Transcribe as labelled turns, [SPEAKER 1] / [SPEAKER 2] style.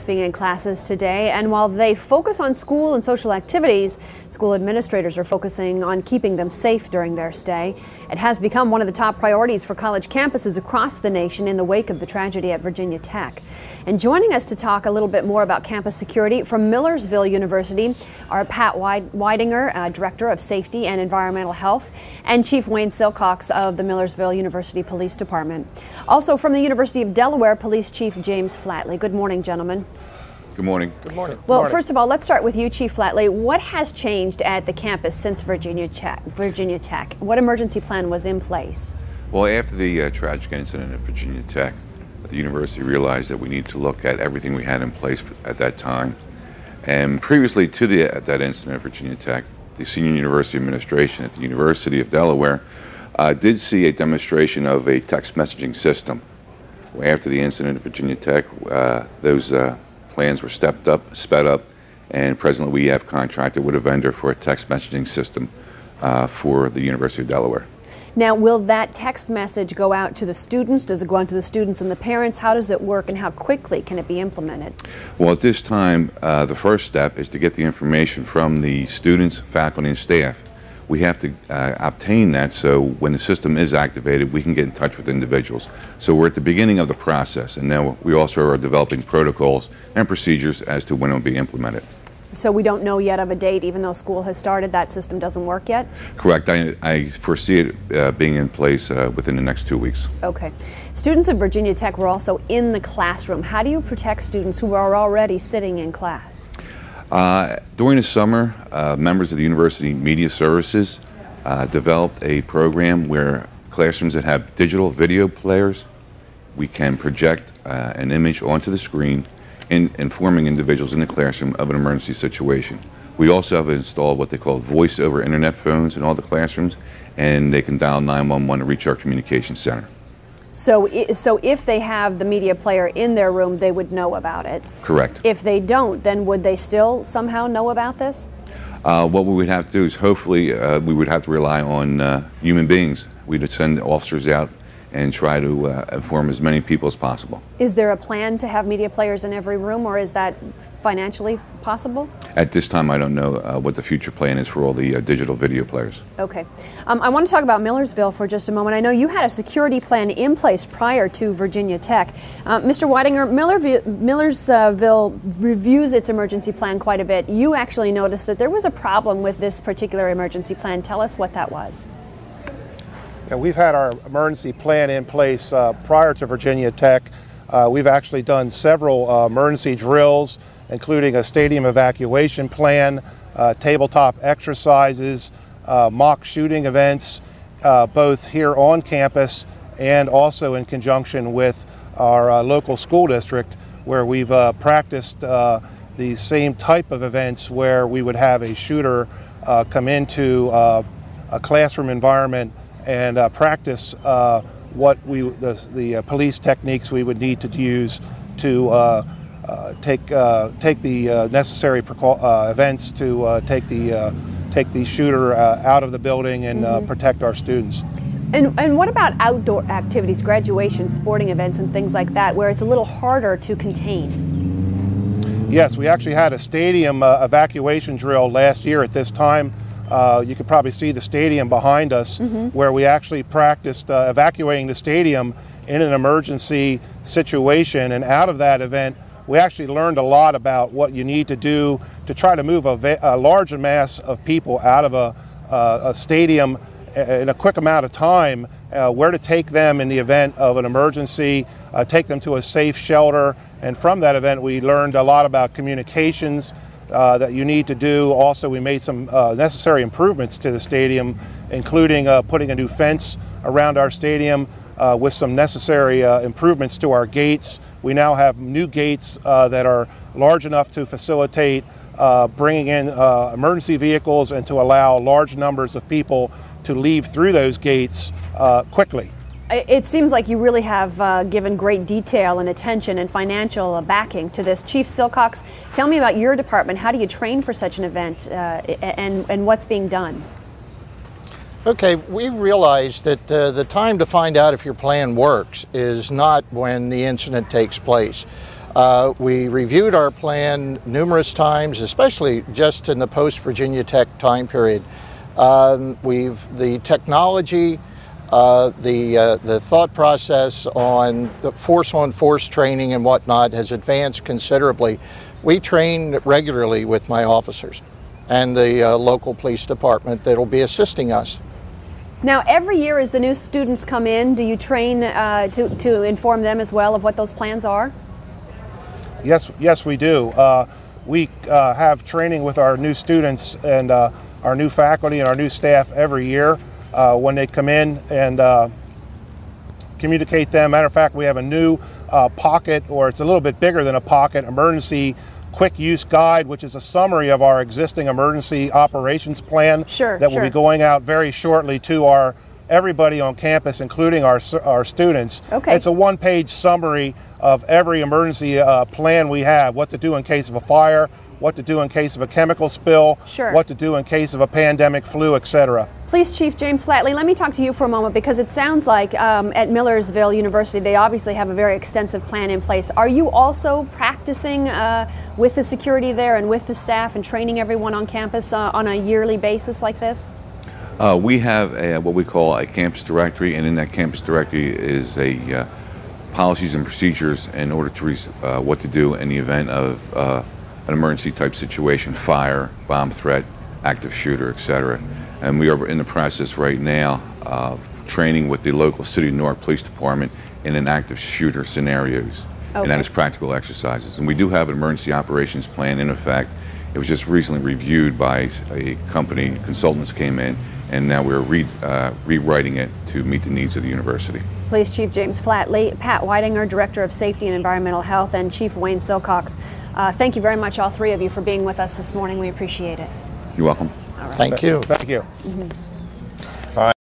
[SPEAKER 1] Being in classes today, and while they focus on school and social activities, school administrators are focusing on keeping them safe during their stay. It has become one of the top priorities for college campuses across the nation in the wake of the tragedy at Virginia Tech. And joining us to talk a little bit more about campus security from Millersville University are Pat Weidinger, Director of Safety and Environmental Health, and Chief Wayne Silcox of the Millersville University Police Department. Also from the University of Delaware, Police Chief James Flatley. Good morning, gentlemen.
[SPEAKER 2] Good morning.
[SPEAKER 3] Good morning.
[SPEAKER 1] Well, first of all, let's start with you, Chief Flatley. What has changed at the campus since Virginia Tech? What emergency plan was in place?
[SPEAKER 2] Well, after the tragic incident at Virginia Tech, the university realized that we need to look at everything we had in place at that time. And previously to that incident at Virginia Tech, the senior university administration at the University of Delaware did see a demonstration of a text messaging system. After the incident at Virginia Tech, those plans were sped up, and presently we have contracted with a vendor for a text messaging system for the University of Delaware.
[SPEAKER 1] Now, will that text message go out to the students? Does it go out to the students and the parents? How does it work, and how quickly can it be implemented?
[SPEAKER 2] Well, at this time, the first step is to get the information from the students, faculty, and staff. We have to obtain that so when the system is activated, we can get in touch with individuals. So we're at the beginning of the process, and now we also are developing protocols and procedures as to when it will be implemented.
[SPEAKER 1] So we don't know yet of a date, even though school has started, that system doesn't work yet?
[SPEAKER 2] Correct. I foresee it being in place within the next 2 weeks.
[SPEAKER 1] Okay. Students at Virginia Tech were also in the classroom. How do you protect students who are already sitting in class?
[SPEAKER 2] During the summer, members of the University Media Services developed a program where classrooms that have digital video players, we can project an image onto the screen, informing individuals in the classroom of an emergency situation. We also have installed what they call voice over internet phones in all the classrooms, and they can dial 911 to reach our communication center.
[SPEAKER 1] So if they have the media player in their room, they would know about it?
[SPEAKER 2] Correct.
[SPEAKER 1] If they don't, then would they still somehow know about this?
[SPEAKER 2] What we would have to do is hopefully we would have to rely on human beings. We'd send officers out and try to inform as many people as possible.
[SPEAKER 1] Is there a plan to have media players in every room, or is that financially possible?
[SPEAKER 2] At this time, I don't know what the future plan is for all the digital video players.
[SPEAKER 1] Okay. I want to talk about Millersville for just a moment. I know you had a security plan in place prior to Virginia Tech. Mr. Weidinger, Millersville reviews its emergency plan quite a bit. You actually noticed that there was a problem with this particular emergency plan. Tell us what that was.
[SPEAKER 3] Yeah, we've had our emergency plan in place prior to Virginia Tech. We've actually done several emergency drills, including a stadium evacuation plan, tabletop exercises, mock shooting events, both here on campus and also in conjunction with our local school district, where we've practiced the same type of events where we would have a shooter come into a classroom environment and practice what the police techniques we would need to use to take the necessary events to take the shooter out of the building and protect our students.
[SPEAKER 1] And what about outdoor activities, graduation, sporting events, and things like that, where it's a little harder to contain?
[SPEAKER 3] Yes, we actually had a stadium evacuation drill last year at this time. You could probably see the stadium behind us, where we actually practiced evacuating the stadium in an emergency situation. And out of that event, we actually learned a lot about what you need to do to try to move a large mass of people out of a stadium in a quick amount of time, where to take them in the event of an emergency, take them to a safe shelter. And from that event, we learned a lot about communications that you need to do. Also, we made some necessary improvements to the stadium, including putting a new fence around our stadium with some necessary improvements to our gates. We now have new gates that are large enough to facilitate bringing in emergency vehicles and to allow large numbers of people to leave through those gates quickly.
[SPEAKER 1] It seems like you really have given great detail and attention and financial backing to this. Chief Silcox, tell me about your department. How do you train for such an event and what's being done?
[SPEAKER 4] Okay, we realize that the time to find out if your plan works is not when the incident takes place. We reviewed our plan numerous times, especially just in the post-Virginia Tech time period. The technology, the thought process on the force-on-force training and whatnot has advanced considerably. We train regularly with my officers and the local police department that will be assisting us.
[SPEAKER 1] Now, every year as the new students come in, do you train to inform them as well of what those plans are?
[SPEAKER 3] Yes, we do. We have training with our new students and our new faculty and our new staff every year when they come in, and communicate them. Matter of fact, we have a new pocket, or it's a little bit bigger than a pocket, emergency quick use guide, which is a summary of our existing emergency operations plan that will be going out very shortly to everybody on campus, including our students.
[SPEAKER 1] Okay.
[SPEAKER 3] It's a one-page summary of every emergency plan we have: what to do in case of a fire, what to do in case of a chemical spill, what to do in case of a pandemic, flu, etc.
[SPEAKER 1] Police Chief James Flatley, let me talk to you for a moment, because it sounds like at Millersville University they obviously have a very extensive plan in place. Are you also practicing with the security there and with the staff and training everyone on campus on a yearly basis like this?
[SPEAKER 2] We have what we call a campus directory, and in that campus directory is policies and procedures in order to what to do in the event of an emergency type situation: fire, bomb threat, active shooter, etc. And we are in the process right now of training with the local City of Newark Police Department in an active shooter scenarios.
[SPEAKER 1] Okay.
[SPEAKER 2] And that is practical exercises. And we do have an emergency operations plan in effect. It was just recently reviewed by a company. Consultants came in, and now we're rewriting it to meet the needs of the university.
[SPEAKER 1] Police Chief James Flatley, Pat Weidinger, Director of Safety and Environmental Health, and Chief Wayne Silcox. Thank you very much, all three of you, for being with us this morning. We appreciate it.
[SPEAKER 2] You're welcome.
[SPEAKER 4] Thank you.
[SPEAKER 3] Thank you.